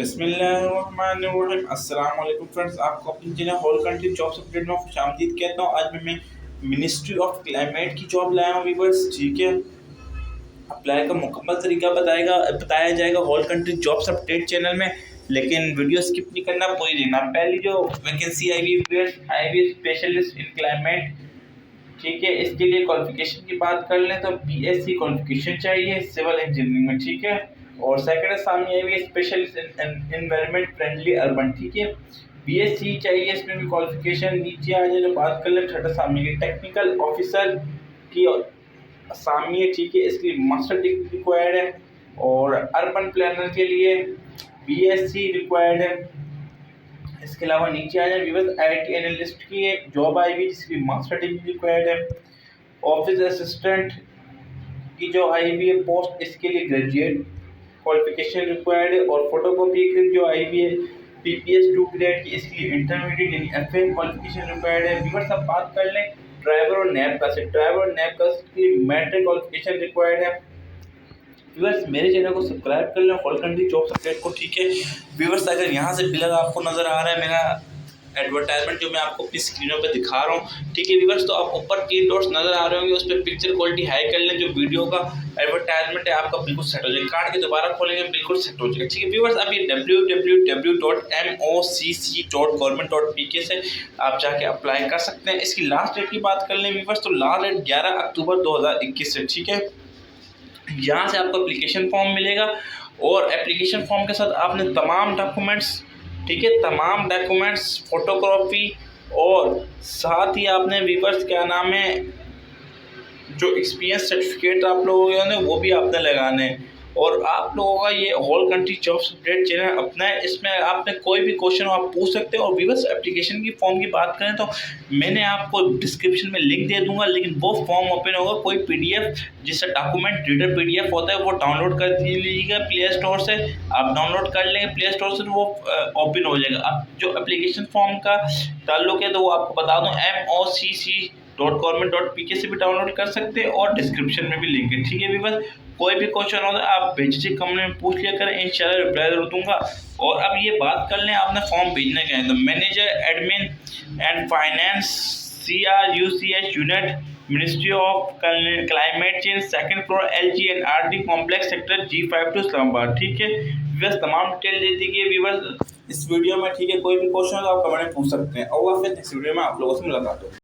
बिस्मिल्लाहिर्रहमानिर्रहीम। अस्सलाम वालेकुम फ्रेंड्स, आपको अपनी channel whole country jobs update में खुशामदीद कहता हूँ। आज मैं मिनिस्ट्री ऑफ क्लाइमेट की जॉब लाया हूँ वीवर्स। ठीक है, अप्लाई का मुकम्मल तरीका बताया जाएगा whole country jobs update channel में, लेकिन वीडियो स्किप नहीं करना, पूरी देखना। पहली जो वैकेंसी आई हुई स्पेशलिस्ट इन क्लाइमेट, ठीक है। इसके लिए क्वालिफिकेशन की बात कर लें तो बीएससी क्वालिफिकेशन चाहिए सिविल इंजीनियरिंग में, ठीक है। और सेकंड सामने आई हुई specialist in environment friendly urban, ठीक है। बीएससी चाहिए, इसमें भी क्वालिफिकेशन। नीचे आ जाए तो बात कर लें थर्ड सामने की टेक्निकल ऑफिसर की सामने, ठीक है। इसकी मास्टर डिग्री रिक्वायर्ड है। और अर्बन प्लानर के लिए बीएससी रिक्वायर्ड है। इसके अलावा नीचे आ जाए विविध आईटी एनालिस्ट की एक जॉब आई हुई जिसकी मास्टर डिग्री रिक्वायर्ड है। ऑफिस असिस्टेंट की जो आई हुई है पोस्ट, इसके लिए ग्रेजुएट क्वालिफिकेशन रिक्वायर्ड है। और फोटोकॉपी की जो आई हुई है पीपीएस 2 ग्रेड की, इसके लिए इंटरमीडिएट यानी एफए क्वालिफिकेशन रिक्वायर्ड है। व्यूअर्स अब बात कर लें ड्राइवर और नैब का से। ड्राइवर और नैब का की मैट्रिक क्वालिफिकेशन रिक्वायर्ड है। व्यूअर्स मेरे चैनल को सब्सक्राइब कर लें होल कंट्री जॉब अपडेट को, ठीक है। व्यूअर्स अगर यहाँ से बिलर आपको नजर आ रहा है मेरा एडवर्टाइजमेंट जो मैं आपको अपनी स्क्रीनों पे दिखा रहा हूँ, ठीक है व्यूअर्स, तो आप ऊपर 3 डॉट्स नजर आ रहे होंगे, उस पर पिक्चर क्वालिटी हाई कर लें। जो वीडियो का एडवर्टाइजमेंट है आपका बिल्कुल सेट हो जाएगा, काट के दोबारा खोलेंगे बिल्कुल सेट हो जाएगा, ठीक है व्यूअर्स। अब ये www.mocc.government.pk से आप जाके अप्लाई कर सकते हैं। इसकी लास्ट डेट की बात कर लें व्यूअर्स तो लास्ट डेट 11 अक्टूबर 2021 से, ठीक है। यहाँ से आपको एप्लीकेशन फॉर्म मिलेगा और एप्लीकेशन फॉर्म के साथ आपने तमाम डॉक्यूमेंट्स, ठीक है, तमाम डॉक्यूमेंट्स फोटोकॉपी और साथ ही आपने व्यूअर्स क्या नाम है जो एक्सपीरियंस सर्टिफिकेट आप लोगों ने वो भी आपने लगाने हैं। और आप लोगों का ये whole country jobs update channel अपना है, इसमें आपने कोई भी क्वेश्चन आप पूछ सकते हैं। और व्यूअर्स एप्लीकेशन की फॉर्म की बात करें तो मैंने आपको डिस्क्रिप्शन में लिंक दे दूंगा, लेकिन वो फॉर्म ओपन होगा कोई पीडीएफ जिससे डॉक्यूमेंट रीडर पीडीएफ होता है वो डाउनलोड कर लीजिएगा प्ले स्टोर से। आप डाउनलोड कर लेंगे प्ले स्टोर से तो वो ओपन हो जाएगा। अब जो एप्लीकेशन फॉर्म का ताल्लुक है तो वो आपको बता दूँ mocc.government.pk से भी डाउनलोड कर सकते हैं और डिस्क्रिप्शन में भी लिंक है, ठीक है व्यूअर्स। कोई भी क्वेश्चन होता है आप बेझिझक कमेंट में पूछ लिया करें, इंशाल्लाह रिप्लाई जरूर दूंगा। और अब ये बात कर लें आपने फॉर्म भेजने का है तो manager admin and finance CRUCH unit ministry of climate change, second floor LG&RD complex sector G52 Islamabad, ठीक है व्यूअर्स। तमाम डिटेल दे दी गई व्यूअर्स इस वीडियो में, ठीक है। कोई भी क्वेश्चन हो तो आप कमेंट में पूछ सकते हैं। और फिर नेक्स्ट वीडियो में आप लोगों से मुलाकात होगी।